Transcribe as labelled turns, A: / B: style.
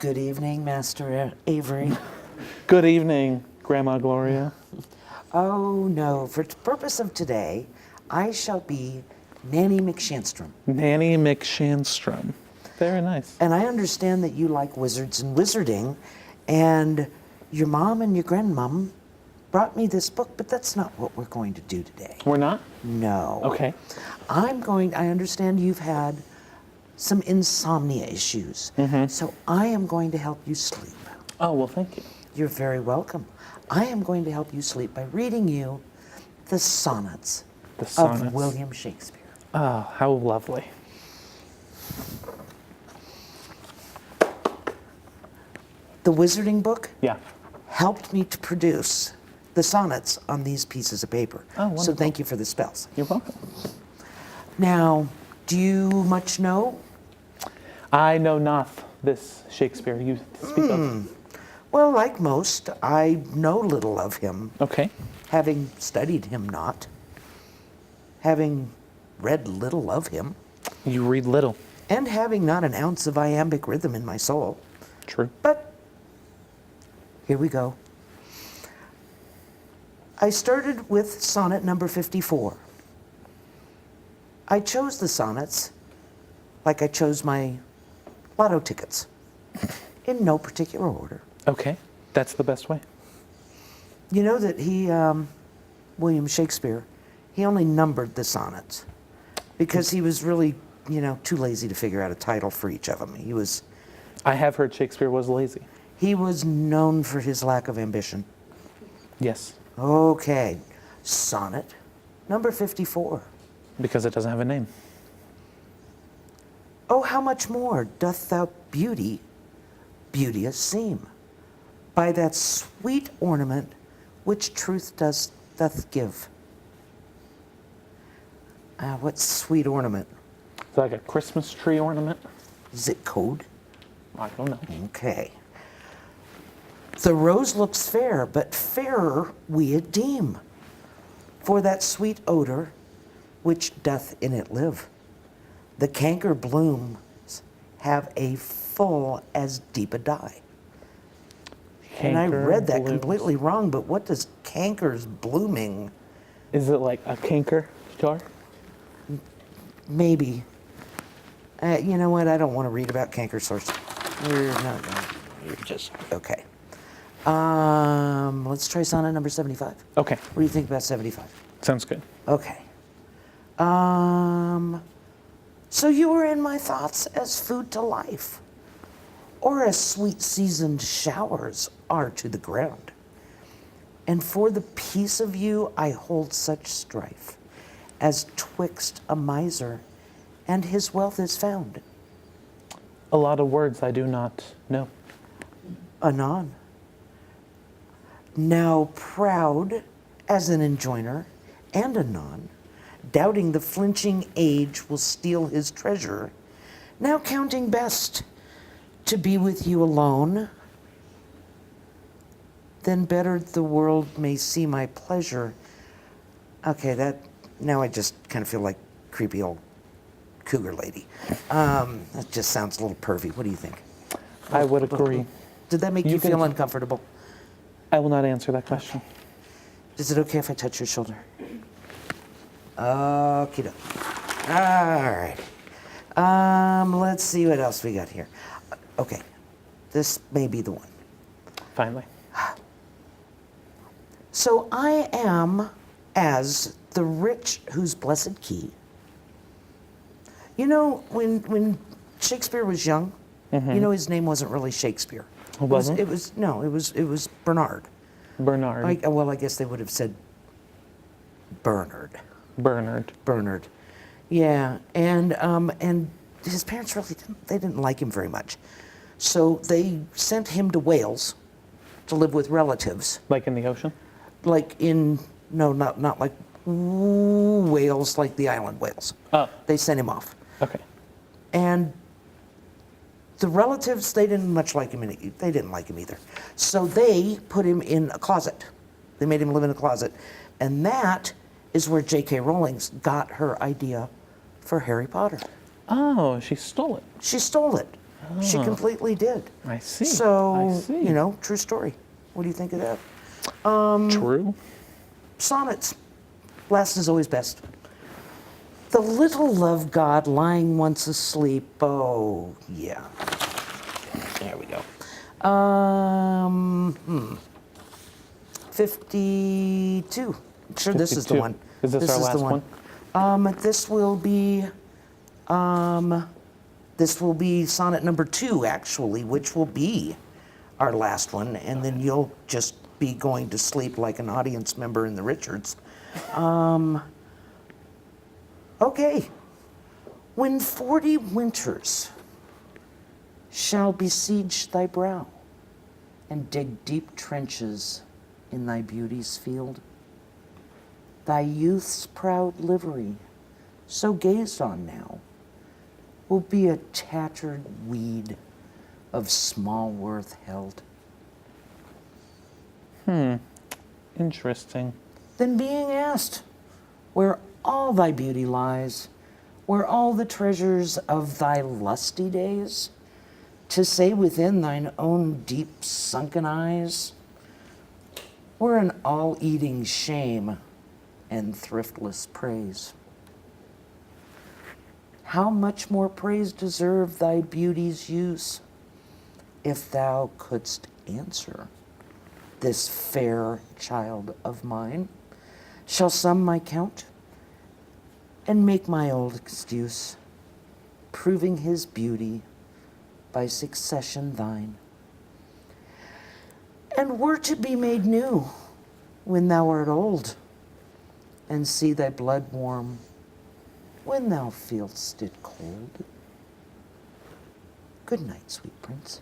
A: Good evening, Master Avery.
B: Good evening, Grandma Gloria.
A: Oh no, for the purpose of today, I shall be Nanny McShanstrom.
B: Nanny McShanstrom. Very nice.
A: And I understand that you like wizards and wizarding, and your mom and your grandmom brought me this book, but that's not what we're going to do today.
B: We're not?
A: No.
B: Okay.
A: I understand you've had some insomnia issues, so I am going to help you sleep.
B: Oh, well, thank you.
A: You're very welcome. I am going to help you sleep by reading you the sonnets, of William Shakespeare.
B: Oh, how lovely.
A: The wizarding book
B: Yeah.
A: helped me to produce the sonnets on these pieces of paper.
B: Oh, wonderful.
A: So thank you for the spells.
B: You're welcome.
A: Now, do you much know?
B: I know not this Shakespeare you speak of.
A: Well, like most, I know little of him,
B: Okay.
A: having studied him not, having read little of him,
B: You read little.
A: and having not an ounce of iambic rhythm in my soul.
B: True.
A: But here we go. I started with sonnet number 54. I chose the sonnets like I chose my lotto tickets, in no particular order.
B: Okay. That's the best way.
A: You know that William Shakespeare, he only numbered the sonnets because he was really, too lazy to figure out a title for each of them.
B: I have heard Shakespeare was lazy.
A: He was known for his lack of ambition.
B: Yes.
A: Okay, sonnet number 54.
B: Because it doesn't have a name.
A: Oh, how much more doth thou beauty beauteous seem, by that sweet ornament which truth doth give. What sweet ornament?
B: It's like a Christmas tree ornament.
A: Is it code?
B: I don't know.
A: Okay. The rose looks fair, but fairer we it deem, for that sweet odor which doth in it live. The canker blooms have a full as deep a dye. And I read that completely wrong, but what does canker's blooming?
B: Is it like a canker jar?
A: Maybe. You know what? I don't want to read about canker source. You're just okay. Let's try sonnet number 75.
B: Okay.
A: What do you think about 75?
B: Sounds good.
A: Okay. So you were in my thoughts as food to life, or as sweet seasoned showers are to the ground. And for the peace of you I hold such strife, as twixt a miser and his wealth is found.
B: A lot of words I do not know.
A: Anon. Now proud as an enjoiner, and anon, doubting the flinching age will steal his treasure, now counting best to be with you alone, then better the world may see my pleasure. Okay, now I just kind of feel like creepy old cougar lady. That just sounds a little pervy. What do you think?
B: I would agree.
A: Did that make you feel uncomfortable?
B: I will not answer that question.
A: Is it okay if I touch your shoulder? Okie doke. All right. Let's see what else we got here. Okay. This may be the one.
B: Finally.
A: So I am as the rich whose blessed key. You know, when Shakespeare was young, his name wasn't really Shakespeare.
B: It wasn't?
A: It was Bernard.
B: Bernard.
A: I guess they would have said Bernard.
B: Bernard.
A: Yeah, and his parents really didn't like him very much, so they sent him to Wales to live with relatives.
B: Like in the ocean?
A: Not like Wales, like the island Wales.
B: Oh.
A: They sent him off,
B: Okay.
A: and the relatives they didn't like him either. So they put him in a closet. They made him live in a closet, and that is where J.K. Rowling got her idea for Harry Potter.
B: Oh, she stole it.
A: She stole it. She completely did.
B: I see.
A: So,
B: I see.
A: true story. What do you think of that?
B: True.
A: Sonnets. Last is always best. The little love god lying once asleep. Oh, yeah. There we go. 52. Sure, this is the
B: 52.
A: one.
B: Is this our
A: is
B: last
A: the one? This will be sonnet number 2, actually, which will be our last one, and then you'll just be going to sleep like an audience member in the Richards. Okay. When 40 winters shall besiege thy brow and dig deep trenches in thy beauty's field, thy youth's proud livery, so gazed on now, will be a tattered weed of small worth held.
B: Interesting.
A: Then being asked where all thy beauty lies, where all the treasures of thy lusty days, to say within thine own deep sunken eyes, were an all-eating shame and thriftless praise. How much more praise deserve thy beauty's use, if thou couldst answer this fair child of mine, shall sum my count and make my old excuse, proving his beauty by succession thine, and were to be made new when thou art old, and see thy blood warm when thou feel'st it cold. Good night, sweet prince.